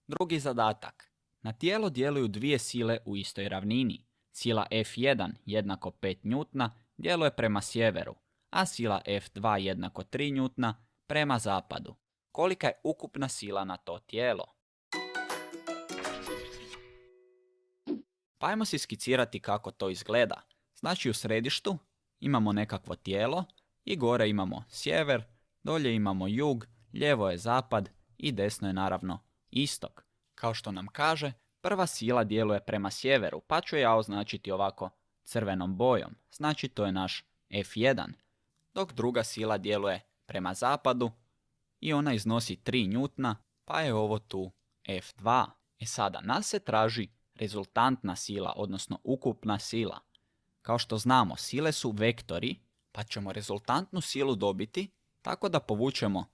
Drugi zadatak. Na tijelo djeluju dvije sile u istoj ravnini. Sila F1 jednako 5 njutna djeluje prema sjeveru, a sila F2 jednako 3 njutna prema zapadu. Kolika je ukupna sila na to tijelo? Pa ajmo si skicirati kako to izgleda. Znači u središtu imamo nekakvo tijelo i gore imamo sjever, dolje imamo jug, lijevo je zapad i desno je naravno istok. Kao što nam kaže, prva sila djeluje prema sjeveru, pa ću ja označiti ovako crvenom bojom. Znači to je naš F1. Dok druga sila djeluje prema zapadu i ona iznosi 3 njutna, pa je ovo tu F2. Sada nas se traži rezultantna sila, odnosno ukupna sila. Kao što znamo, sile su vektori, pa ćemo rezultantnu silu dobiti tako da povučemo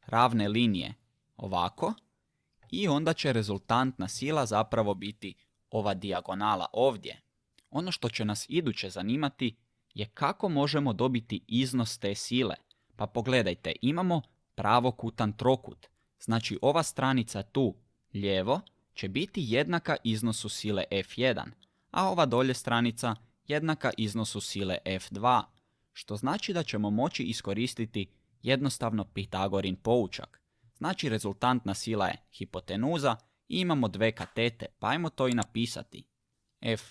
ravne linije ovako i onda će rezultantna sila zapravo biti ova dijagonala ovdje. Ono što će nas iduće zanimati je kako možemo dobiti iznos te sile. Pa pogledajte, imamo pravokutan trokut. Znači ova stranica tu lijevo će biti jednaka iznosu sile F1, a ova dolje stranica jednaka iznosu sile F2, što znači da ćemo moći iskoristiti jednostavno Pitagorin poučak. Znači rezultantna sila je hipotenuza i imamo dve katete, pa ajmo to i napisati. F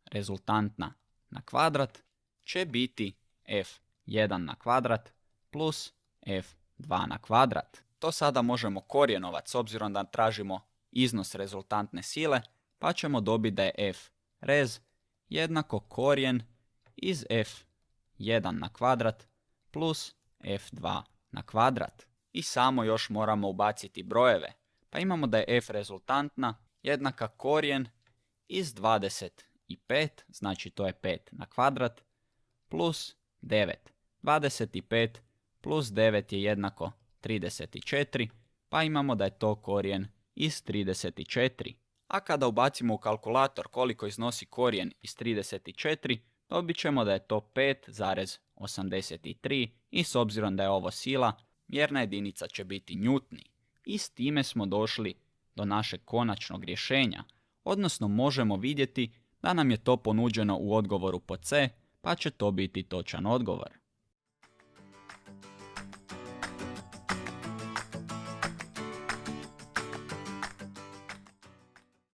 rezultantna na kvadrat će biti F1 na kvadrat plus F2 na kvadrat. To sada možemo korijenovati s obzirom da tražimo iznos rezultantne sile, pa ćemo dobiti da je F rez jednako korijen iz F1 na kvadrat plus F2 na kvadrat. I samo još moramo ubaciti brojeve, pa imamo da je F rezultantna jednaka korijen iz 25, znači to je 5 na kvadrat, plus 9. 25 plus 9 je jednako 34, pa imamo da je to korijen iz 34. A kada ubacimo u kalkulator koliko iznosi korijen iz 34, dobit ćemo da je to 5,83 i s obzirom da je ovo sila, mjerna jedinica će biti njutni. I s time smo došli do našeg konačnog rješenja, odnosno možemo vidjeti da nam je to ponuđeno u odgovoru pod C, pa će to biti točan odgovor.